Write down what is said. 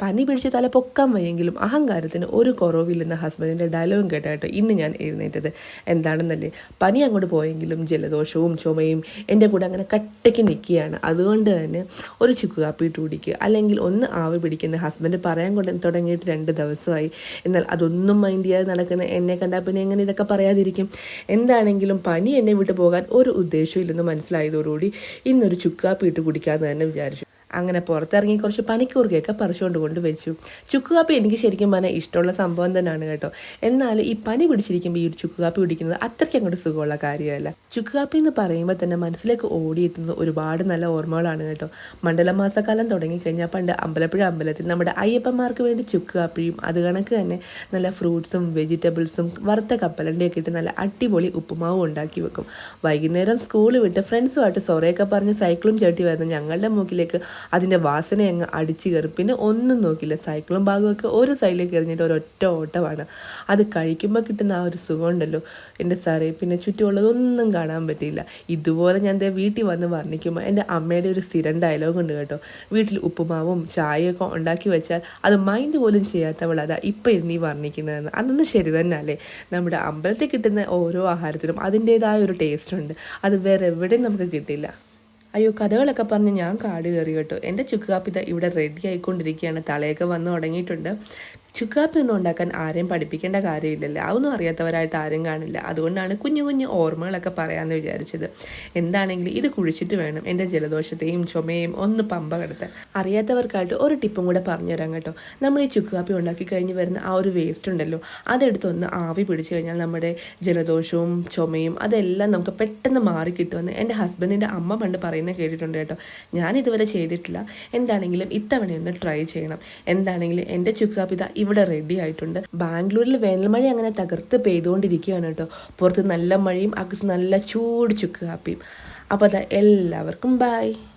പനി പിടിച്ച് തല പൊക്കാൻ വയ്യെങ്കിലും അഹങ്കാരത്തിന് ഒരു കുറവില്ലെന്ന ഹസ്ബൻഡിൻ്റെ ഡയലോഗും കേട്ടായിട്ട് ഇന്ന് ഞാൻ എഴുന്നേറ്റത്. എന്താണെന്നല്ലേ, പനി അങ്ങോട്ട് പോയെങ്കിലും ജലദോഷവും ചുമയും എൻ്റെ കൂടെ അങ്ങനെ കട്ടയ്ക്ക് നിൽക്കുകയാണ്. അതുകൊണ്ട് തന്നെ ഒരു ചുക്ക് കാപ്പി ഇട്ട് കുടിക്കുക, അല്ലെങ്കിൽ ഒന്ന് ആവി പിടിക്കുന്ന ഹസ്ബൻഡ് പറയാൻ തുടങ്ങിയിട്ട് 2 ദിവസമായി. എന്നാൽ അതൊന്നും മൈൻഡ് ചെയ്യാതെ നടക്കുന്ന എന്നെ കണ്ടാൽ പിന്നെ എങ്ങനെ ഇതൊക്കെ പറയാതിരിക്കും. എന്താണെങ്കിലും പനി എന്നെ വിട്ടു പോകാൻ ഒരു ഉദ്ദേശമില്ലെന്ന് മനസ്സിലായതോടുകൂടി ഇന്നൊരു ചുക്ക് കാപ്പി ഇട്ട് കുടിക്കാമെന്ന് തന്നെ വിചാരിച്ചു. അങ്ങനെ പുറത്തിറങ്ങി കുറച്ച് പനിക്കൂർക്കയൊക്കെ പറിച്ചുകൊണ്ട് കൊണ്ടുവച്ചു. ചുക്ക് കാപ്പി എനിക്ക് ശരിക്കും പറഞ്ഞാൽ ഇഷ്ടമുള്ള സംഭവം തന്നെയാണ് കേട്ടോ. എന്നാൽ ഈ പനി പിടിച്ചിരിക്കുമ്പോൾ ഈ ഒരു ചുക്ക് കാപ്പി കുടിക്കുന്നത് അത്രയ്ക്ക് അങ്ങോട്ട് സുഖമുള്ള കാര്യമല്ല. ചുക്ക് കാപ്പി എന്ന് പറയുമ്പോൾ തന്നെ മനസ്സിലേക്ക് ഓടിയെത്തുന്ന ഒരുപാട് നല്ല ഓർമ്മകളാണ് കേട്ടോ. മണ്ഡലമാസക്കാലം തുടങ്ങിക്കഴിഞ്ഞാൽ പണ്ട് അമ്പലപ്പുഴ അമ്പലത്തിൽ നമ്മുടെ അയ്യപ്പന്മാർക്ക് വേണ്ടി ചുക്ക് കാപ്പിയും അത് കണക്ക് തന്നെ നല്ല ഫ്രൂട്ട്സും വെജിറ്റബിൾസും വറുത്ത കപ്പലണ്ടിയൊക്കെ ഇട്ട് നല്ല അടിപൊളി ഉപ്പുമാവും ഉണ്ടാക്കി വെക്കും. വൈകുന്നേരം സ്കൂൾ വിട്ട് ഫ്രണ്ട്സുമായിട്ട് സൊറയൊക്കെ പറഞ്ഞ് സൈക്കിളും ചവിട്ടി വരുന്ന ഞങ്ങളുടെ മൂക്കിലേക്ക് അതിൻ്റെ വാസന അങ്ങ് അടിച്ചു കയറും. പിന്നെ ഒന്നും നോക്കില്ല, സൈക്കിളും ഭാഗമൊക്കെ ഒരു സൈഡിലേക്ക് എറിഞ്ഞിട്ട് ഒരൊറ്റ ഓട്ടമാണ്. അത് കഴിക്കുമ്പോൾ കിട്ടുന്ന ആ ഒരു സുഖം ഉണ്ടല്ലോ എൻ്റെ സാറേ, പിന്നെ ചുറ്റുമുള്ളതൊന്നും കാണാൻ പറ്റിയില്ല. ഇതുപോലെ ഞാൻ വീട്ടിൽ വന്ന് വർണ്ണിക്കുമ്പോൾ എൻ്റെ അമ്മയുടെ ഒരു സ്ഥിരം ഡയലോഗ് ഉണ്ട് കേട്ടോ. വീട്ടിൽ ഉപ്പുമാവും ചായയൊക്കെ ഉണ്ടാക്കി വെച്ചാൽ അത് മൈൻഡ് പോലും ചെയ്യാത്തവൾ അതാ ഇപ്പം ഇരുന്ന് ഈ വർണ്ണിക്കുന്നതെന്ന്. അതൊന്നും ശരി തന്നെ അല്ലേ. നമ്മുടെ അമ്പലത്തിൽ കിട്ടുന്ന ഓരോ ആഹാരത്തിനും അതിൻ്റേതായ ഒരു ടേസ്റ്റ് ഉണ്ട്. അത് വേറെ എവിടെയും നമുക്ക് കിട്ടില്ല. അയ്യോ, കഥകളൊക്കെ പറഞ്ഞ് ഞാൻ കാട് കയറി കേട്ടോ. എൻ്റെ ചുക്ക് കാപ്പി ഇവിടെ റെഡി ആയിക്കൊണ്ടിരിക്കുകയാണ്. തളയൊക്കെ വന്ന് തുടങ്ങിയിട്ടുണ്ട്. ചുക്ക് കാപ്പി ഒന്നും ഉണ്ടാക്കാൻ ആരെയും പഠിപ്പിക്കേണ്ട കാര്യമില്ലല്ലോ. അതൊന്നും അറിയാത്തവരായിട്ട് ആരും കാണില്ല. അതുകൊണ്ടാണ് കുഞ്ഞു കുഞ്ഞു ഓർമ്മകളൊക്കെ പറയാമെന്ന് വിചാരിച്ചത്. എന്താണെങ്കിലും ഇത് കുഴിച്ചിട്ട് വേണം എൻ്റെ ജലദോഷത്തെയും ചുമയും ഒന്ന് പമ്പ കിടത്താൻ. അറിയാത്തവർക്കായിട്ട് ഒരു ടിപ്പും കൂടെ പറഞ്ഞുതരാം കേട്ടോ. നമ്മൾ ഈ ചുക്ക് കാപ്പി ഉണ്ടാക്കി കഴിഞ്ഞ് വരുന്ന ആ ഒരു വേസ്റ്റ് ഉണ്ടല്ലോ, അതെടുത്തൊന്ന് ആവി പിടിച്ചു കഴിഞ്ഞാൽ നമ്മുടെ ജലദോഷവും ചുമയും അതെല്ലാം നമുക്ക് പെട്ടെന്ന് മാറി കിട്ടുമെന്ന് എൻ്റെ ഹസ്ബൻഡിൻ്റെ അമ്മ പണ്ട് പറയുന്നത് കേട്ടിട്ടുണ്ട് കേട്ടോ. ഞാനിതുവരെ ചെയ്തിട്ടില്ല. എന്താണെങ്കിലും ഇത്തവണയൊന്ന് ട്രൈ ചെയ്യണം. എന്താണെങ്കിലും എൻ്റെ ചുക്ക് കാപ്പി ഇവിടെ റെഡി ആയിട്ടുണ്ട്. ബാംഗ്ലൂരിൽ വേനൽമഴ അങ്ങനെ തകർത്ത് പെയ്തുകൊണ്ടിരിക്കുകയാണ് കേട്ടോ. പുറത്ത് നല്ല മഴയും അകത്ത് നല്ല ചൂട് ചുക്ക് കാപ്പിയും. അപ്പോൾ എല്ലാവർക്കും ബൈ.